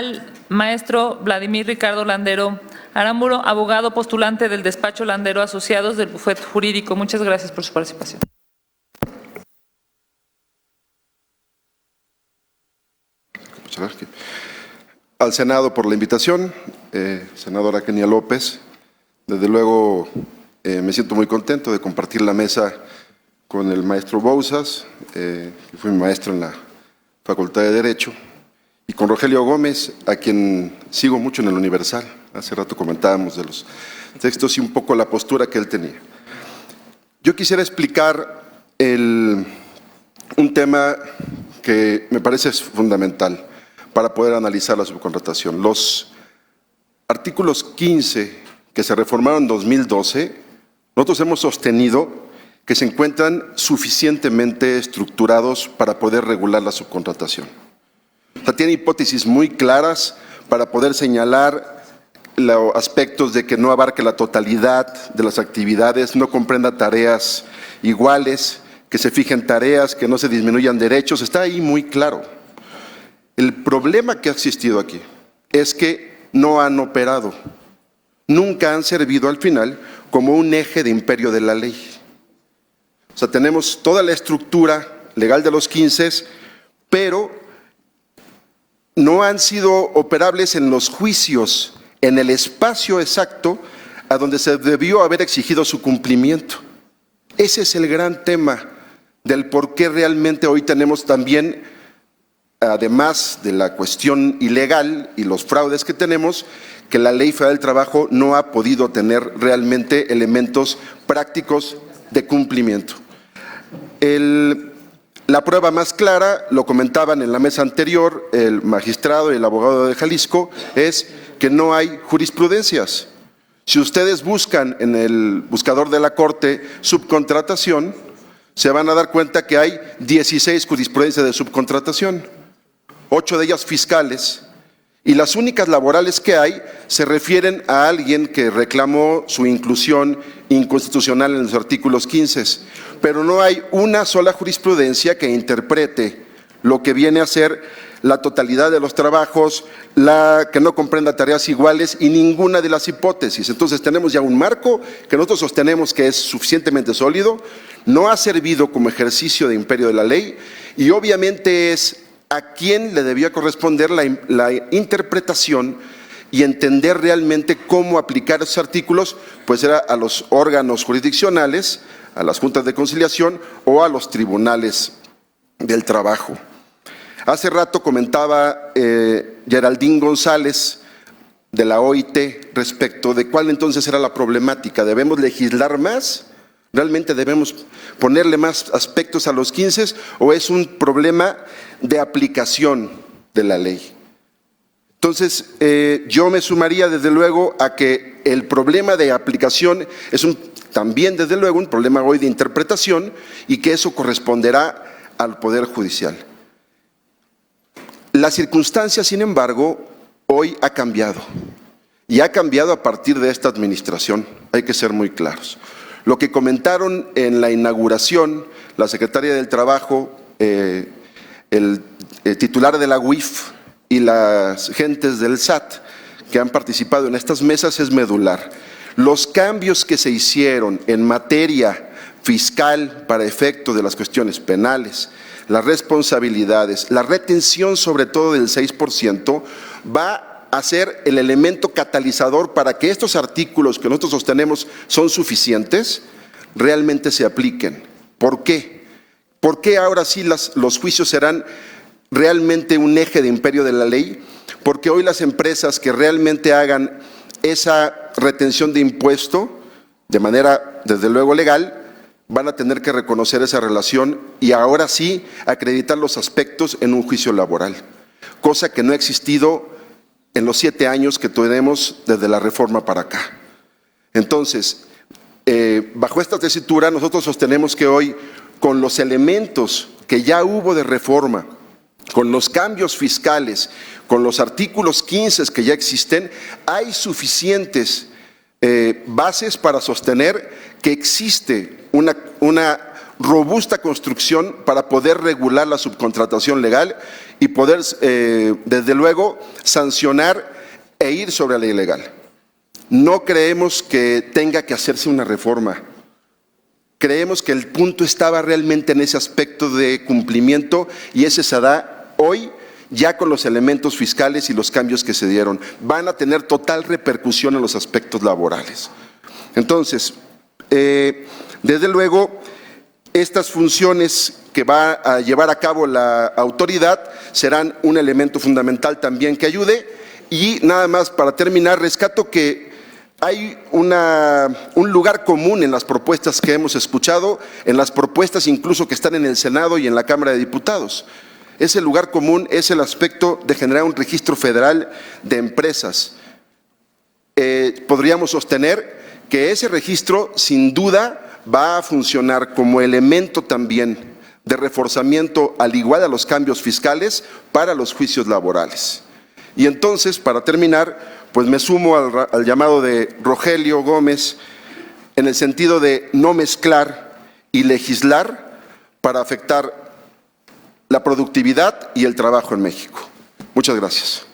al maestro Vladimir Ricardo Landero Aramburu, abogado postulante del despacho Landero Asociados del Bufete Jurídico. Muchas gracias por su participación. Muchas gracias. Al Senado por la invitación, senadora Kenia López. Desde luego me siento muy contento de compartir la mesa con el maestro Bouzas, que fue mi maestro en la Facultad de Derecho, y con Rogelio Gómez, a quien sigo mucho en el Universal. Hace rato comentábamos de los textos y un poco la postura que él tenía. Yo quisiera explicar un tema que me parece fundamental para poder analizar la subcontratación. Los artículos 15 que se reformaron en 2012, nosotros hemos sostenido que se encuentran suficientemente estructurados para poder regular la subcontratación. O sea, tiene hipótesis muy claras para poder señalar los aspectos de que no abarque la totalidad de las actividades, no comprenda tareas iguales, que se fijen tareas, que no se disminuyan derechos, está ahí muy claro. El problema que ha existido aquí es que no han operado, nunca han servido al final como un eje de imperio de la ley. O sea, tenemos toda la estructura legal de los 15, pero no han sido operables en los juicios, en el espacio exacto a donde se debió haber exigido su cumplimiento. Ese es el gran tema del por qué realmente hoy tenemos también, además de la cuestión ilegal y los fraudes que tenemos, que la Ley Federal del Trabajo no ha podido tener realmente elementos prácticos de cumplimiento. La prueba más clara, lo comentaban en la mesa anterior, el magistrado y el abogado de Jalisco, es que no hay jurisprudencias. Si ustedes buscan en el buscador de la Corte subcontratación, se van a dar cuenta que hay 16 jurisprudencias de subcontratación, 8 de ellas fiscales, y las únicas laborales que hay se refieren a alguien que reclamó su inclusión inconstitucional en los artículos 15, pero no hay una sola jurisprudencia que interprete lo que viene a ser la totalidad de los trabajos, que no comprenda tareas iguales y ninguna de las hipótesis. Entonces tenemos ya un marco que nosotros sostenemos que es suficientemente sólido, no ha servido como ejercicio de imperio de la ley y obviamente es a quién le debía corresponder la interpretación y entender realmente cómo aplicar esos artículos, pues era a los órganos jurisdiccionales, a las juntas de conciliación o a los tribunales del trabajo. Hace rato comentaba Geraldine González de la OIT respecto de cuál entonces era la problemática. ¿Debemos legislar más? ¿Realmente debemos ponerle más aspectos a los 15 o es un problema de aplicación de la ley? Entonces, yo me sumaría desde luego a que el problema de aplicación es también desde luego un problema hoy de interpretación y que eso corresponderá al Poder Judicial. La circunstancia, sin embargo, hoy ha cambiado y ha cambiado a partir de esta administración, hay que ser muy claros. Lo que comentaron en la inauguración la secretaria del Trabajo, el titular de la UIF y las gentes del SAT que han participado en estas mesas es medular. Los cambios que se hicieron en materia fiscal para efecto de las cuestiones penales, las responsabilidades, la retención sobre todo del 6%, va a ser el elemento catalizador para que estos artículos que nosotros sostenemos son suficientes, realmente se apliquen. ¿Por qué? ¿Por qué ahora sí los juicios serán realmente un eje de imperio de la ley? Porque hoy las empresas que realmente hagan esa retención de impuesto de manera, desde luego, legal, van a tener que reconocer esa relación y ahora sí acreditar los aspectos en un juicio laboral, cosa que no ha existido en los 7 años que tenemos desde la reforma para acá. Entonces, bajo esta tesitura, nosotros sostenemos que hoy, con los elementos que ya hubo de reforma, con los cambios fiscales, con los artículos 15 que ya existen, hay suficientes bases para sostener que existe una robusta construcción para poder regular la subcontratación legal y poder, desde luego, sancionar e ir sobre la ilegal. No creemos que tenga que hacerse una reforma. Creemos que el punto estaba realmente en ese aspecto de cumplimiento y ese se da hoy ya con los elementos fiscales y los cambios que se dieron. Van a tener total repercusión en los aspectos laborales. Entonces, desde luego, estas funciones que va a llevar a cabo la autoridad serán un elemento fundamental también que ayude. Y nada más para terminar, rescato que hay un lugar común en las propuestas que hemos escuchado, en las propuestas incluso que están en el Senado y en la Cámara de Diputados. Ese lugar común es el aspecto de generar un registro federal de empresas. Podríamos sostener que ese registro sin duda va a funcionar como elemento también de reforzamiento, al igual a los cambios fiscales, para los juicios laborales. Y entonces, para terminar, pues me sumo al llamado de Rogelio Gómez en el sentido de no mezclar y legislar para afectar la productividad y el trabajo en México. Muchas gracias.